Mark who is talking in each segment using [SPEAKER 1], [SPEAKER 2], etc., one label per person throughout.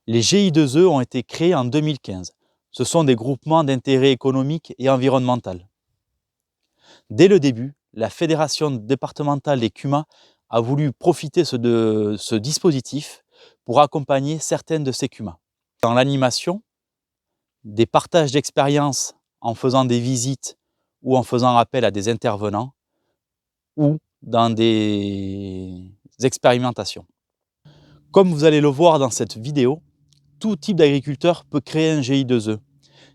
[SPEAKER 1] Les GI2E ont été créés en 2015. Ce sont des groupements d'intérêt économique et environnemental. Dès le début, la Fédération départementale des CUMA a voulu profiter de ce dispositif pour accompagner certaines de ces CUMA. Dans l'animation, des partages d'expériences en faisant des visites ou en faisant appel à des intervenants ou dans des expérimentations. Comme vous allez le voir dans cette vidéo, tout type d'agriculteur peut créer un GI2E.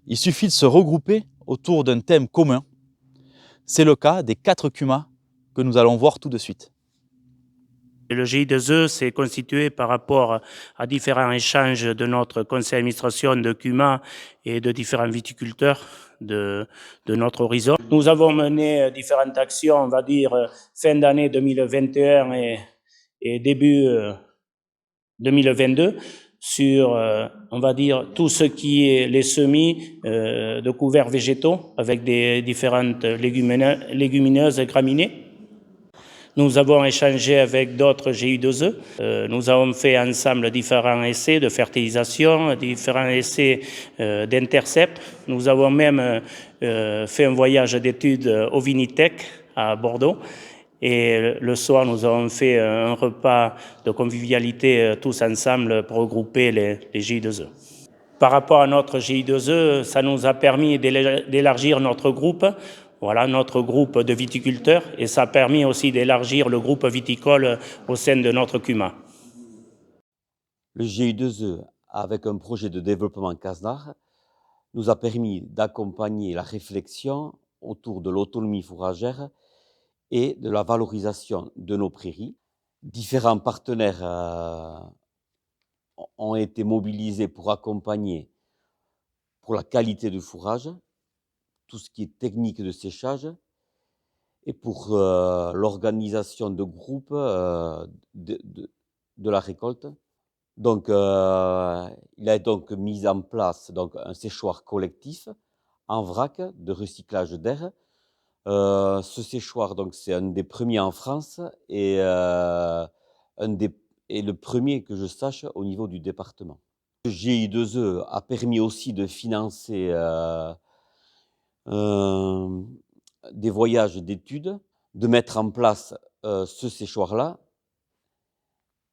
[SPEAKER 1] Il suffit de se regrouper autour d'un thème commun. C'est le cas des 4 CUMA que nous allons voir tout de suite.
[SPEAKER 2] Le GI2E s'est constitué par rapport à différents échanges de notre conseil d'administration de CUMA et de différents viticulteurs de notre horizon. Nous avons mené différentes actions, on va dire, fin d'année 2021 et début 2022 sur, on va dire, tout ce qui est les semis de couverts végétaux avec des différentes légumineuses et graminées. Nous avons échangé avec d'autres GI2E. Nous avons fait ensemble différents essais de fertilisation, différents essais d'intercept. Nous avons même fait un voyage d'études au Vinitec à Bordeaux. Et le soir, nous avons fait un repas de convivialité tous ensemble pour regrouper les GI2E. Par rapport à notre GI2E, ça nous a permis d'élargir notre groupe. Voilà, notre groupe de viticulteurs, et ça a permis aussi d'élargir le groupe viticole au sein de notre CUMA.
[SPEAKER 3] Le GI2E, avec un projet de développement CASNAR, nous a permis d'accompagner la réflexion autour de l'autonomie fourragère et de la valorisation de nos prairies. Différents partenaires ont été mobilisés pour accompagner pour la qualité du fourrage, tout ce qui est technique de séchage, et pour l'organisation de groupes de la récolte. Donc, il a donc mis en place donc, un séchoir collectif en vrac de recyclage d'air. Ce séchoir, donc, c'est un des premiers en France et, le premier que je sache au niveau du département. Le GI2E a permis aussi de financer des voyages d'études, de mettre en place ce séchoir-là,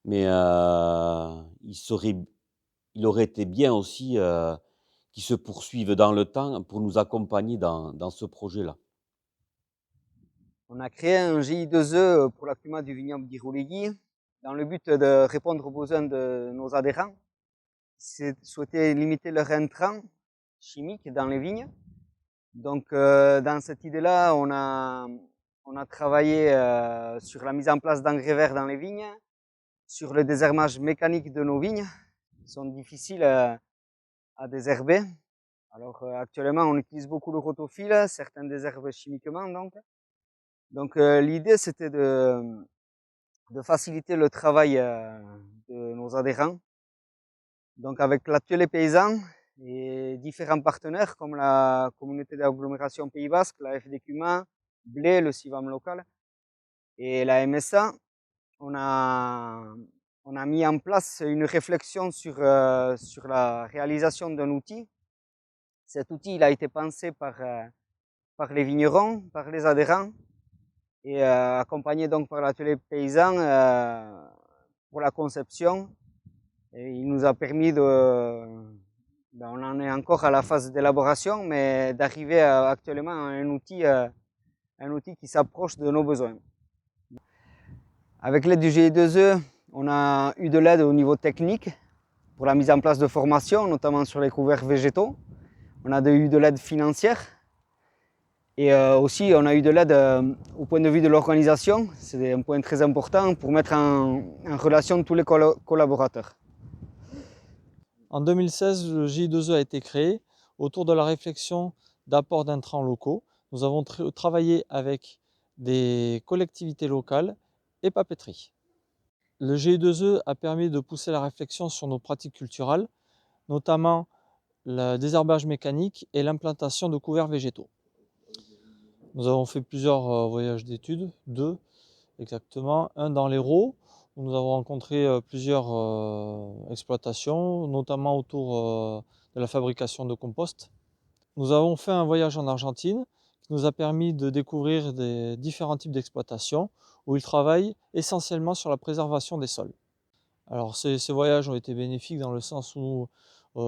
[SPEAKER 3] mais il aurait été bien aussi qu'il se poursuive dans le temps pour nous accompagner dans ce projet-là.
[SPEAKER 4] On a créé un GI2E pour la CUMA du vignoble d'Irouléguy dans le but de répondre aux besoins de nos adhérents qui souhaitaient limiter leur intrant chimique dans les vignes. Donc, dans cette idée-là, on a travaillé sur la mise en place d'engrais verts dans les vignes, sur le désherbage mécanique de nos vignes, qui sont difficiles à désherber. Alors, actuellement, on utilise beaucoup le rotophile, certains désherbent chimiquement, donc. L'idée, c'était de faciliter le travail de nos adhérents. Donc, avec l'atelier paysan et différents partenaires comme la communauté d'agglomération Pays Basque, la FDCUMA, Blé, le CIVAM local et la MSA, on a mis en place une réflexion sur la réalisation d'un outil. Cet outil, il a été pensé par les vignerons, par les adhérents, et accompagné donc par l'atelier paysan pour la conception. Et il nous a permis on en est encore à la phase d'élaboration, mais d'arriver actuellement à un outil qui s'approche de nos besoins. Avec l'aide du GI2E, on a eu de l'aide au niveau technique pour la mise en place de formations, notamment sur les couverts végétaux. On a eu de l'aide financière. Et aussi, on a eu de l'aide au point de vue de l'organisation. C'est un point très important pour mettre en relation tous les collaborateurs.
[SPEAKER 5] En 2016, le GI2E a été créé autour de la réflexion d'apport d'intrants locaux. Nous avons travaillé avec des collectivités locales et papeteries. Le GI2E a permis de pousser la réflexion sur nos pratiques culturelles, notamment le désherbage mécanique et l'implantation de couverts végétaux. Nous avons fait plusieurs voyages d'études, 2 exactement, un dans l'Hérault, Nous avons rencontré plusieurs exploitations, notamment autour de la fabrication de compost. Nous avons fait un voyage en Argentine qui nous a permis de découvrir des différents types d'exploitations où ils travaillent essentiellement sur la préservation des sols. Alors ces voyages ont été bénéfiques dans le sens où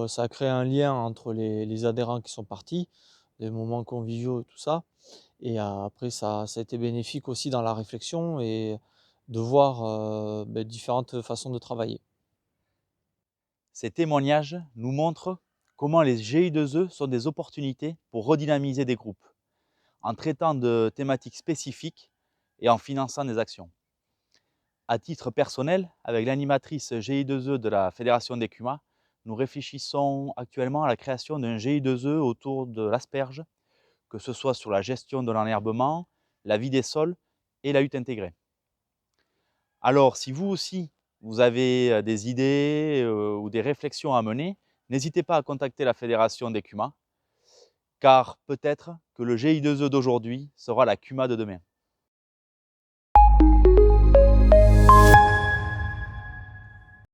[SPEAKER 5] ça a créé un lien entre les adhérents qui sont partis, des moments conviviaux et tout ça. Et après ça a été bénéfique aussi dans la réflexion et de voir différentes façons de travailler.
[SPEAKER 1] Ces témoignages nous montrent comment les GI2E sont des opportunités pour redynamiser des groupes, en traitant de thématiques spécifiques et en finançant des actions. À titre personnel, avec l'animatrice GI2E de la Fédération des CUMA, nous réfléchissons actuellement à la création d'un GI2E autour de l'asperge, que ce soit sur la gestion de l'enherbement, la vie des sols et la hutte intégrée. Alors, si vous aussi, vous avez des idées ou des réflexions à mener, n'hésitez pas à contacter la Fédération des CUMA, car peut-être que le GI2E d'aujourd'hui sera la CUMA de demain.